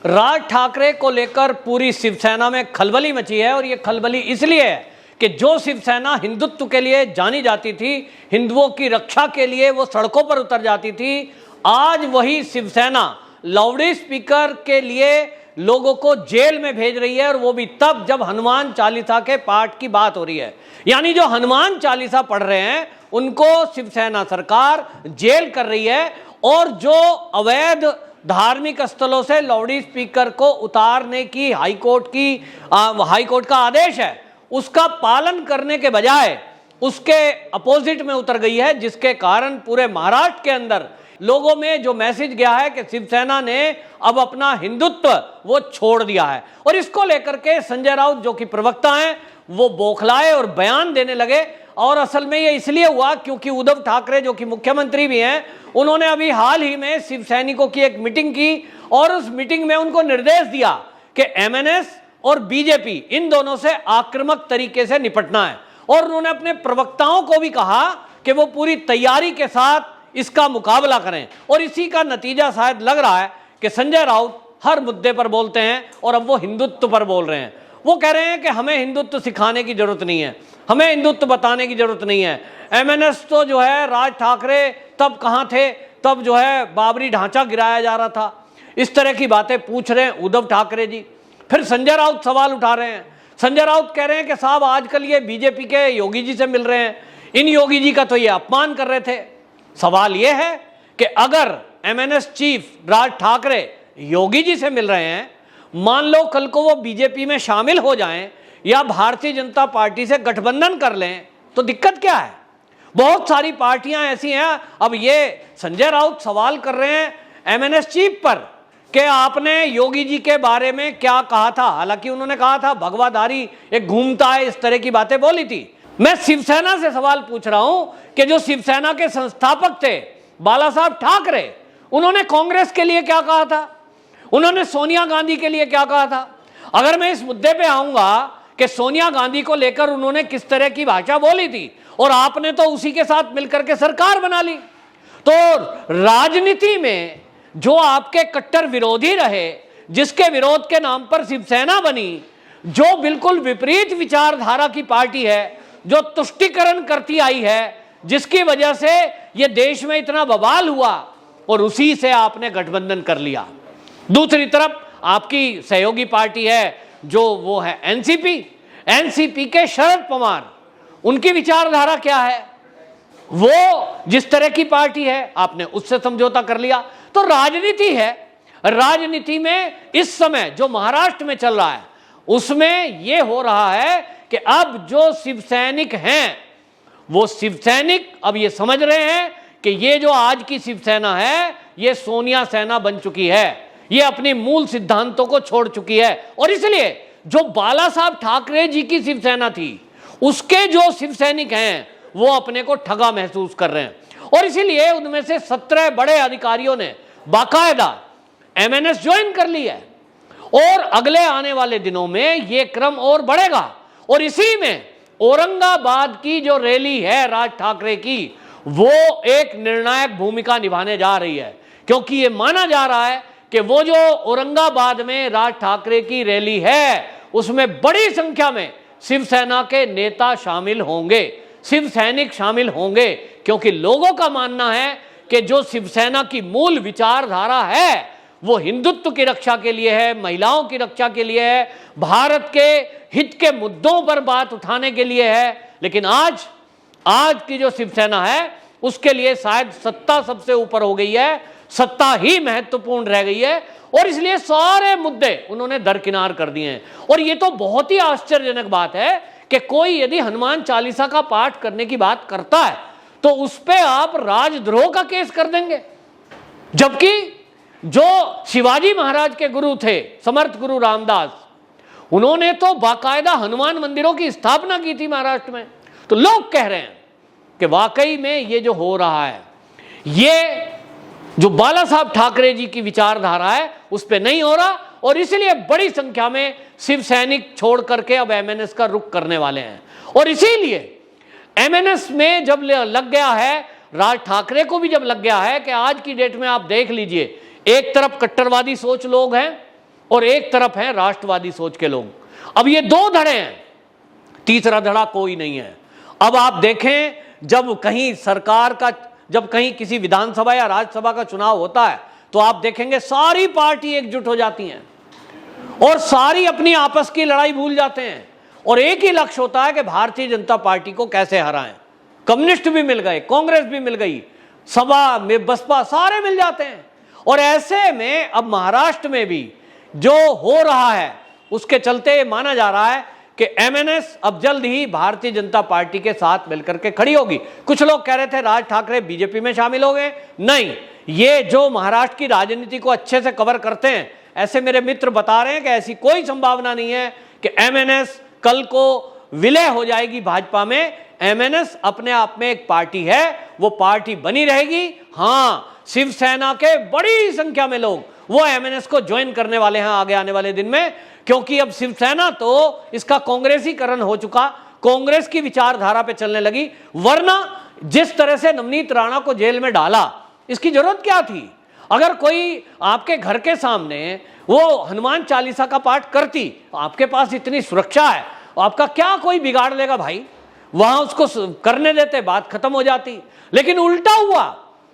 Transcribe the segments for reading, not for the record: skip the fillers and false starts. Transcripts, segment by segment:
राज ठाकरे को लेकर पूरी शिवसेना में खलबली मची है और ये खलबली इसलिए है कि जो शिवसेना हिंदुत्व के लिए जानी जाती थी, हिंदुओं की रक्षा के लिए वो सड़कों पर उतर जाती थी, आज वही शिवसेना लाउड स्पीकर के लिए लोगों को जेल में भेज रही है, और वो भी तब जब हनुमान चालीसा के पाठ की बात हो रही है। यानी जो हनुमान चालीसा पढ़ रहे हैं उनको शिवसेना सरकार जेल कर रही है, और जो अवैध धार्मिक स्थलों से लाउड स्पीकर को उतारने की हाईकोर्ट का आदेश है, उसका पालन करने के बजाय उसके अपोजिट में उतर गई है, जिसके कारण पूरे महाराष्ट्र के अंदर लोगों में जो मैसेज गया है कि शिवसेना ने अब अपना हिंदुत्व वो छोड़ दिया है। और इसको लेकर के संजय राउत जो कि प्रवक्ता हैं वो बौखलाए और बयान देने लगे। और असल में ये इसलिए हुआ क्योंकि उद्धव ठाकरे जो कि मुख्यमंत्री भी हैं, उन्होंने अभी हाल ही में शिव सैनिकों की एक मीटिंग की और उस मीटिंग में उनको निर्देश दिया कि एमएनएस और बीजेपी इन दोनों से आक्रामक तरीके से निपटना है। और उन्होंने अपने प्रवक्ताओं को भी कहा कि वो पूरी तैयारी के साथ इसका मुकाबला करें। और इसी का नतीजा शायद लग रहा है कि संजय राउत हर मुद्दे पर बोलते हैं और अब वो हिंदुत्व पर बोल रहे हैं। वो कह रहे हैं कि हमें हिंदुत्व सिखाने की जरूरत नहीं है, हमें हिंदुत्व बताने की जरूरत नहीं है। एमएनएस तो जो है राज ठाकरे तब कहाँ थे, तब जो है बाबरी ढांचा गिराया जा रहा था। इस तरह की बातें पूछ रहे हैं उद्धव ठाकरे जी। फिर संजय राउत सवाल उठा रहे हैं। संजय राउत कह रहे हैं कि साहब आजकल ये बीजेपी के योगी जी से मिल रहे हैं, इन योगी जी का तो ये अपमान कर रहे थे। सवाल ये है कि अगर एमएनएस चीफ राज ठाकरे योगी जी से मिल रहे हैं, मान लो कल को वो बीजेपी में शामिल हो जाएं या भारतीय जनता पार्टी से गठबंधन कर लें, तो दिक्कत क्या है? बहुत सारी पार्टियां ऐसी हैं। अब ये संजय राउत सवाल कर रहे हैं एमएनएस चीफ पर कि आपने योगी जी के बारे में क्या कहा था। हालांकि उन्होंने कहा था भगवाधारी एक घूमता है, इस तरह की बातें बोली थी। मैं शिवसेना से सवाल पूछ रहा हूं कि जो शिवसेना के संस्थापक थे बाला साहब ठाकरे, उन्होंने कांग्रेस के लिए क्या कहा था, उन्होंने सोनिया गांधी के लिए क्या कहा था। अगर मैं इस मुद्दे पे आऊंगा कि सोनिया गांधी को लेकर उन्होंने किस तरह की भाषा बोली थी और आपने तो उसी के साथ मिलकर के सरकार बना ली, तो राजनीति में जो आपके कट्टर विरोधी रहे, जिसके विरोध के नाम पर शिवसेना बनी, जो बिल्कुल विपरीत विचारधारा की पार्टी है, जो तुष्टीकरण करती आई है, जिसकी वजह से यह देश में इतना बवाल हुआ, और उसी से आपने गठबंधन कर लिया। दूसरी तरफ आपकी सहयोगी पार्टी है जो वो है एनसीपी के शरद पवार, उनकी विचारधारा क्या है, वो जिस तरह की पार्टी है आपने उससे समझौता कर लिया। तो राजनीति है, राजनीति में इस समय जो महाराष्ट्र में चल रहा है उसमें यह हो रहा है कि अब जो शिवसैनिक हैं वो शिवसैनिक अब ये समझ रहे हैं कि ये जो आज की शिवसेना है ये सोनिया सेना बन चुकी है, ये अपने मूल सिद्धांतों को छोड़ चुकी है। और इसलिए जो बाला साहब ठाकरे जी की शिवसेना थी उसके जो शिवसैनिक हैं वो अपने को ठगा महसूस कर रहे हैं। और इसीलिए उनमें से 17 बड़े अधिकारियों ने बाकायदा एमएनएस ज्वाइन कर ली है, और अगले आने वाले दिनों में ये क्रम और बढ़ेगा। और इसी में औरंगाबाद की जो रैली है राज ठाकरे की, वो एक निर्णायक भूमिका निभाने जा रही है, क्योंकि ये माना जा रहा है कि वो जो औरंगाबाद में राज ठाकरे की रैली है उसमें बड़ी संख्या में शिवसेना के नेता शामिल होंगे, शिवसैनिक शामिल होंगे, क्योंकि लोगों का मानना है कि जो शिवसेना की मूल विचारधारा है वो हिंदुत्व की रक्षा के लिए है, महिलाओं की रक्षा के लिए है, भारत के हित के मुद्दों पर बात उठाने के लिए है। लेकिन आज की जो शिवसेना है उसके लिए शायद सत्ता सबसे ऊपर हो गई है, सत्ता ही महत्वपूर्ण रह गई है, और इसलिए सारे मुद्दे उन्होंने दरकिनार कर दिए हैं। और ये तो बहुत ही आश्चर्यजनक बात है कि कोई यदि हनुमान चालीसा का पाठ करने की बात करता है तो उस पे आप राजद्रोह का केस कर देंगे, जबकि जो शिवाजी महाराज के गुरु थे समर्थ गुरु रामदास, उन्होंने तो बाकायदा हनुमान मंदिरों की स्थापना की थी महाराष्ट्र में। तो लोग कह रहे हैं कि वाकई में ये जो हो रहा है ये जो बाला साहब ठाकरे जी की विचारधारा है उस पे नहीं हो रहा, और इसलिए बड़ी संख्या में शिव सैनिक छोड़ करके अब एमएनएस का रुख करने वाले हैं। और इसीलिए एमएनएस में जब लग गया है, राज ठाकरे को भी जब लग गया है कि आज की डेट में आप देख लीजिए, एक तरफ कट्टरवादी सोच लोग हैं और एक तरफ हैं राष्ट्रवादी सोच के लोग। अब ये दो धड़े हैं, तीसरा धड़ा कोई नहीं है। अब आप देखें, जब कहीं सरकार का, जब कहीं किसी विधानसभा या राज्यसभा का चुनाव होता है तो आप देखेंगे सारी पार्टी एकजुट हो जाती हैं और सारी अपनी आपस की लड़ाई भूल जाते हैं और एक ही लक्ष्य होता है कि भारतीय जनता पार्टी को कैसे हराएं। कम्युनिस्ट भी मिल गए, कांग्रेस भी मिल गई, सपा में बसपा, सारे मिल जाते हैं। और ऐसे में अब महाराष्ट्र में भी जो हो रहा है उसके चलते माना जा रहा है कि एमएनएस अब जल्द ही भारतीय जनता पार्टी के साथ मिलकर के खड़ी होगी। कुछ लोग कह रहे थे राज ठाकरे बीजेपी में शामिल हो गए, नहीं, ये जो महाराष्ट्र की राजनीति को अच्छे से कवर करते हैं ऐसे मेरे मित्र बता रहे हैं कि ऐसी कोई संभावना नहीं है कि एमएनएस कल को विलय हो जाएगी भाजपा में। एमएनएस अपने आप में एक पार्टी है, वो पार्टी बनी रहेगी। हाँ, शिवसेना के बड़ी संख्या में लोग वो एमएनएस को ज्वाइन करने वाले हैं आगे आने वाले दिन में, क्योंकि अब शिवसेना तो इसका कांग्रेसीकरण हो चुका, कांग्रेस की विचारधारा पे चलने लगी। वरना जिस तरह से नवनीत राणा को जेल में डाला, इसकी जरूरत क्या थी? अगर कोई आपके घर के सामने वो हनुमान चालीसा का पाठ करती, आपके पास इतनी सुरक्षा है, आपका क्या कोई बिगाड़ लेगा भाई? वहां उसको करने देते, बात खत्म हो जाती। लेकिन उल्टा हुआ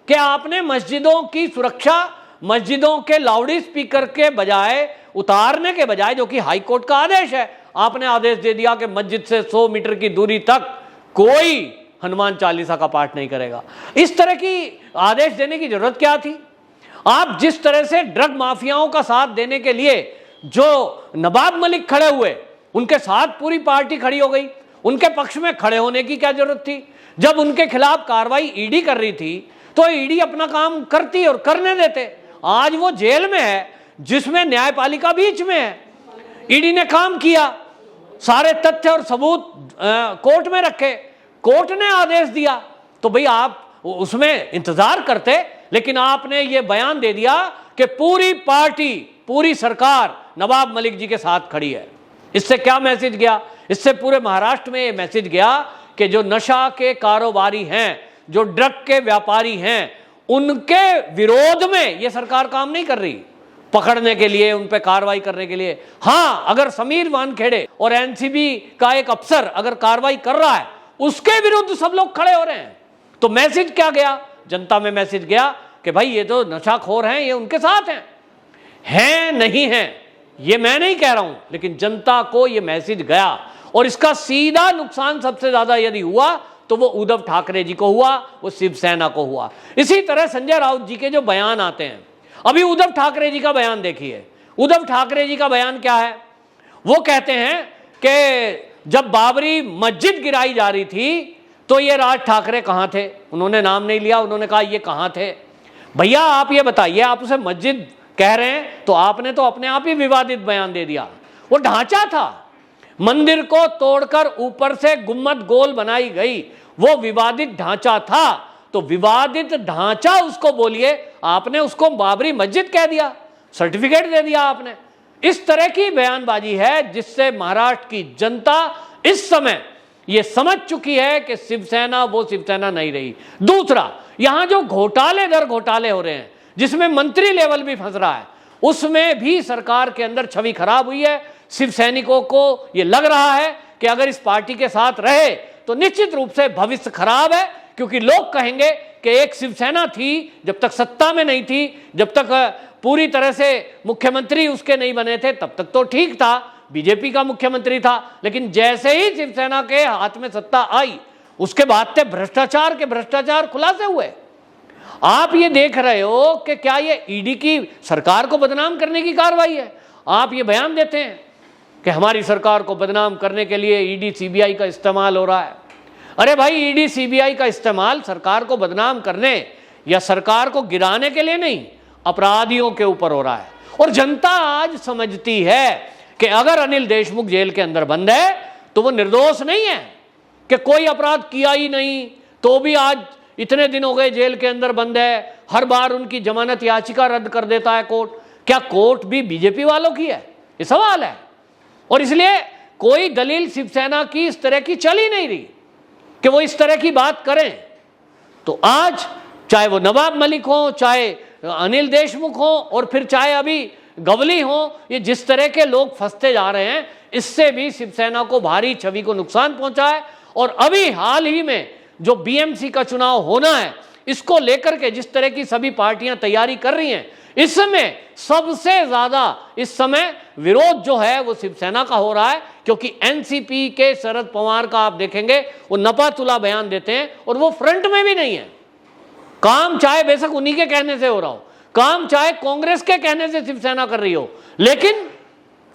कि आपने मस्जिदों की सुरक्षा, मस्जिदों के लाउड स्पीकर के बजाय, उतारने के बजाय, जो कि हाई कोर्ट का आदेश है, आपने आदेश दे दिया कि मस्जिद से 100 मीटर की दूरी तक कोई हनुमान चालीसा का पाठ नहीं करेगा। इस तरह की आदेश देने की जरूरत क्या थी? आप जिस तरह से ड्रग माफियाओं का साथ देने के लिए जो नवाब मलिक खड़े हुए, उनके साथ पूरी पार्टी खड़ी हो गई। उनके पक्ष में खड़े होने की क्या जरूरत थी? जब उनके खिलाफ कार्रवाई ईडी कर रही थी तो ईडी अपना काम करती और करने देते। आज वो जेल में है जिसमें न्यायपालिका बीच में है। ईडी ने काम किया, सारे तथ्य और सबूत कोर्ट में रखे, कोर्ट ने आदेश दिया, तो भाई आप उसमें इंतजार करते। लेकिन आपने ये बयान दे दिया कि पूरी पार्टी, पूरी सरकार नवाब मलिक जी के साथ खड़ी है। इससे क्या मैसेज गया? इससे पूरे महाराष्ट्र में ये मैसेज गया कि जो नशा के कारोबारी हैं, जो ड्रग के व्यापारी हैं, उनके विरोध में ये सरकार काम नहीं कर रही पकड़ने के लिए, उन पे कार्रवाई करने के लिए। हाँ, अगर समीर वानखेड़े और एनसीबी का एक अफसर अगर कार्रवाई कर रहा है, उसके विरुद्ध सब लोग खड़े हो रहे हैं। तो मैसेज क्या गया? जनता में मैसेज गया कि भाई ये तो नशाखोर हैं, ये उनके साथ हैं नहीं हैं, ये मैं नहीं कह रहा हूं, लेकिन जनता को ये मैसेज गया। और इसका सीधा नुकसान सबसे ज्यादा यदि हुआ तो वो उद्धव ठाकरे जी को हुआ, वो शिवसेना को हुआ। इसी तरह संजय राउत जी के जो बयान आते हैं, अभी उद्धव ठाकरे जी का बयान देखिए। उद्धव ठाकरे जी का बयान क्या है? वो कहते हैं कि जब बाबरी मस्जिद गिराई जा रही थी तो ये राज ठाकरे कहां थे? उन्होंने नाम नहीं लिया, उन्होंने कहा ये कहां थे। भैया आप ये बताइए, आप उसे मस्जिद कह रहे हैं तो आपने तो अपने आप ही विवादित बयान दे दिया। वो ढांचा था, मंदिर को तोड़कर ऊपर से गुम्मद गोल बनाई गई, वो विवादित ढांचा था। तो विवादित ढांचा उसको बोलिए, आपने उसको बाबरी मस्जिद कह दिया, सर्टिफिकेट दे दिया आपने। इस तरह की बयानबाजी है जिससे महाराष्ट्र की जनता इस समय ये समझ चुकी है कि शिवसेना वो शिवसेना नहीं रही। दूसरा, यहां जो घोटाले दर घोटाले हो रहे हैं, जिसमें मंत्री लेवल भी फंस रहा है, उसमें भी सरकार के अंदर छवि खराब हुई है। शिव सैनिकों को ये लग रहा है कि अगर इस पार्टी के साथ रहे तो निश्चित रूप से भविष्य खराब है, क्योंकि लोग कहेंगे कि एक शिवसेना थी, जब तक सत्ता में नहीं थी, जब तक पूरी तरह से मुख्यमंत्री उसके नहीं बने थे, तब तक तो ठीक था, बीजेपी का मुख्यमंत्री था। लेकिन जैसे ही शिवसेना के हाथ में सत्ता आई, उसके बाद से भ्रष्टाचार के भ्रष्टाचार खुलासे हुए। आप ये देख रहे हो कि क्या ये ईडी की सरकार को बदनाम करने की कार्रवाई है? आप ये बयान देते हैं कि हमारी सरकार को बदनाम करने के लिए ईडी सीबीआई का इस्तेमाल हो रहा है। अरे भाई, ईडी सीबीआई का इस्तेमाल सरकार को बदनाम करने या सरकार को गिराने के लिए नहीं, अपराधियों के ऊपर हो रहा है। और जनता आज समझती है कि अगर अनिल देशमुख जेल के अंदर बंद है तो वो निर्दोष नहीं है, कि कोई अपराध किया ही नहीं तो भी आज इतने दिन हो गए जेल के अंदर बंद है, हर बार उनकी जमानत याचिका रद्द कर देता है कोर्ट। क्या कोर्ट भी बीजेपी वालों की है? ये सवाल है। और इसलिए कोई दलील शिवसेना की इस तरह की चल ही नहीं रही कि वो इस तरह की बात करें। तो आज चाहे वो नवाब मलिक हो, चाहे अनिल देशमुख हो, और फिर चाहे अभी गवली हो, ये जिस तरह के लोग फंसते जा रहे हैं, इससे भी शिवसेना को भारी छवि को नुकसान पहुंचा है। और अभी हाल ही में जो बीएमसी का चुनाव होना है, इसको लेकर के जिस तरह की सभी पार्टियां तैयारी कर रही हैं, इसमें सबसे ज्यादा इस समय विरोध जो है वो शिवसेना का हो रहा है, क्योंकि एनसीपी के शरद पवार का आप देखेंगे वो नपा तुला बयान देते हैं और वो फ्रंट में भी नहीं है। काम चाहे बेशक उन्हीं के कहने से हो रहा हो, काम चाहे कांग्रेस के कहने से शिवसेना कर रही हो, लेकिन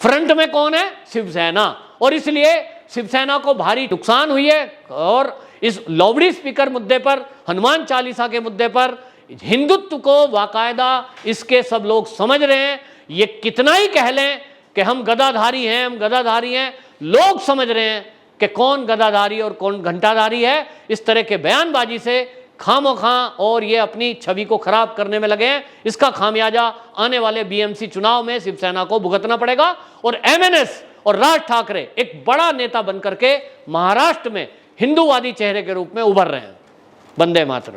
फ्रंट में कौन है? शिवसेना। और इसलिए शिवसेना को भारी नुकसान हुई है। और इस लाउड स्पीकर मुद्दे पर, हनुमान चालीसा के मुद्दे पर, हिंदुत्व को बाकायदा इसके सब लोग समझ रहे हैं। ये कितना ही कह लें कि हम गदाधारी हैं, हम गदाधारी हैं, लोग समझ रहे हैं कि कौन गदाधारी और कौन घंटाधारी है। इस तरह के बयानबाजी से खामोखा और ये अपनी छवि को खराब करने में लगे हैं। इसका खामियाजा आने वाले बीएमसी चुनाव में शिवसेना को भुगतना पड़ेगा। और एमएनएस और राज ठाकरे एक बड़ा नेता बनकर के महाराष्ट्र में हिंदूवादी चेहरे के रूप में उभर रहे हैं। वंदे मातरम।